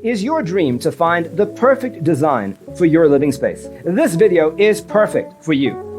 Is your dream to find the perfect design for your living space? This video is perfect for you.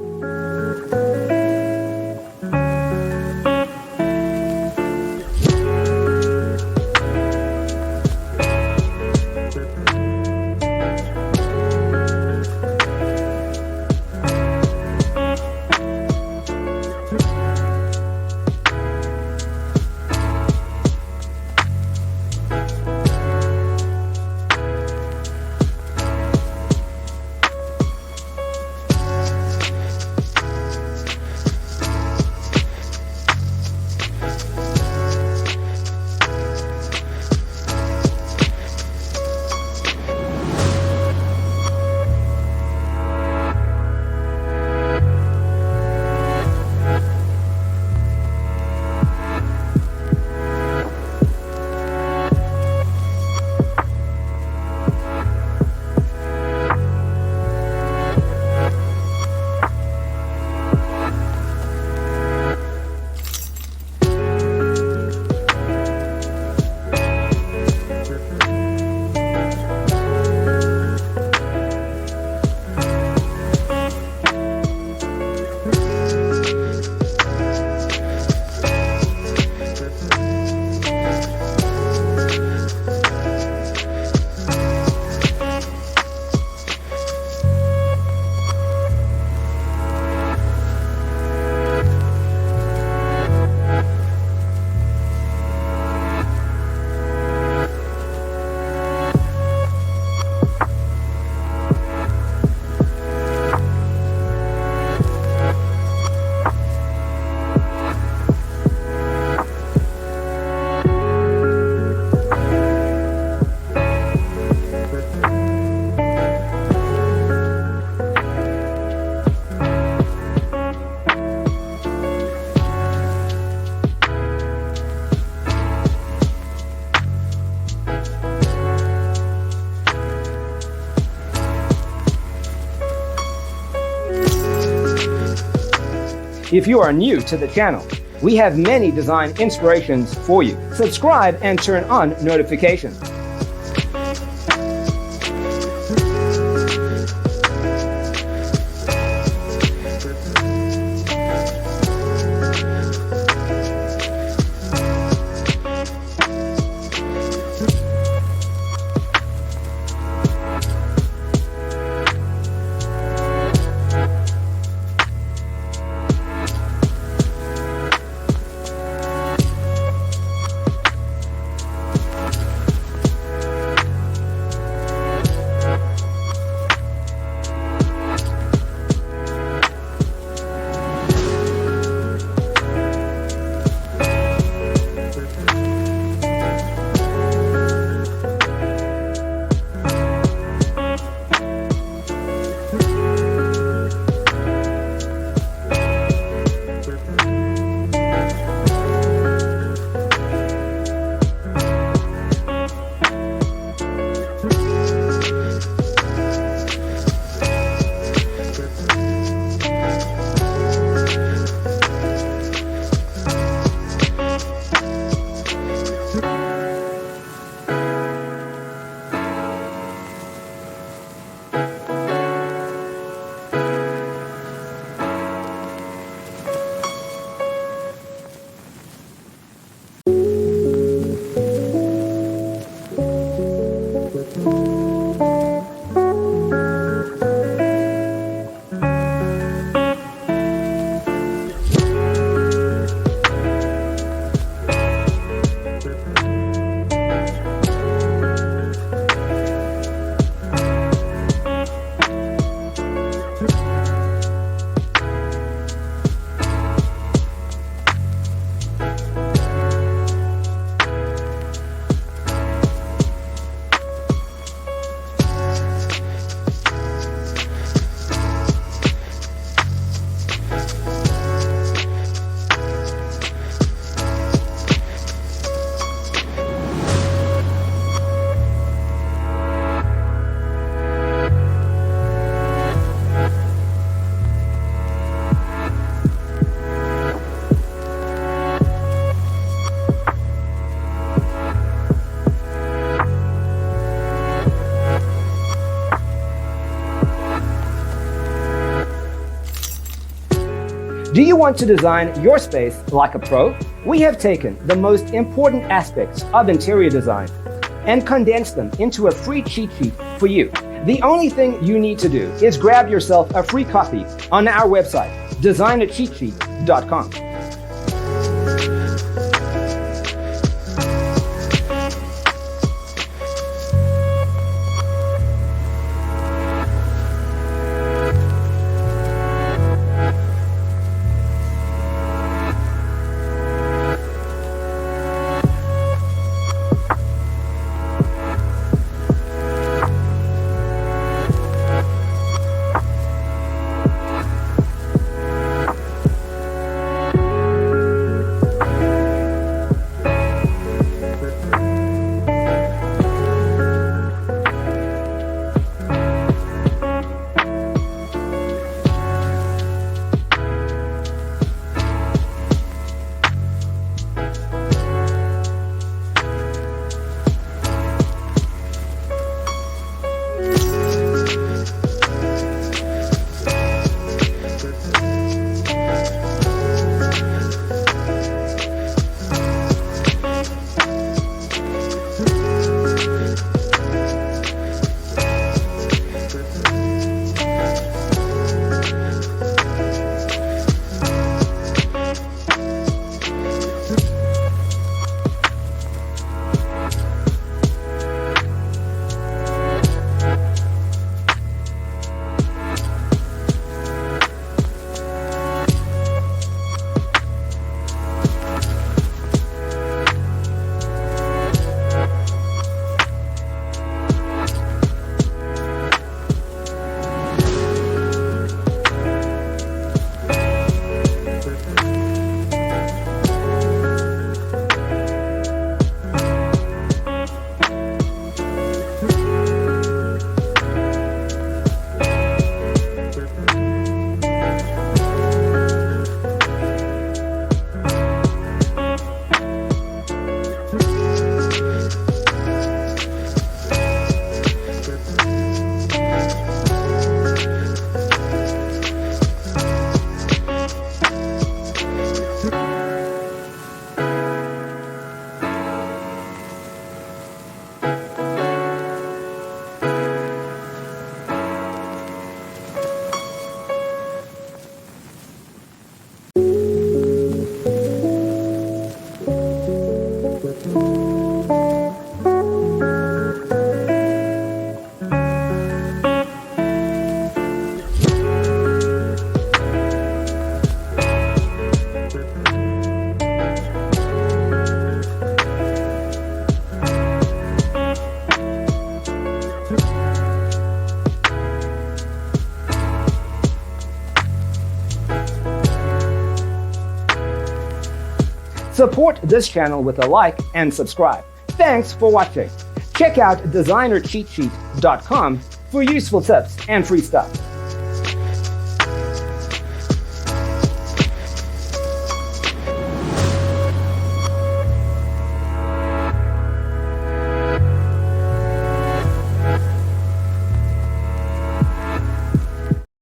If you are new to the channel, we have many design inspirations for you. Subscribe and turn on notifications. Do you want to design your space like a pro? We have taken the most important aspects of interior design and condensed them into a free cheat sheet for you. The only thing you need to do is grab yourself a free copy on our website, designercheatsheet.com. Support this channel with a like and subscribe. Thanks for watching. Check out designercheatsheet.com for useful tips and free stuff.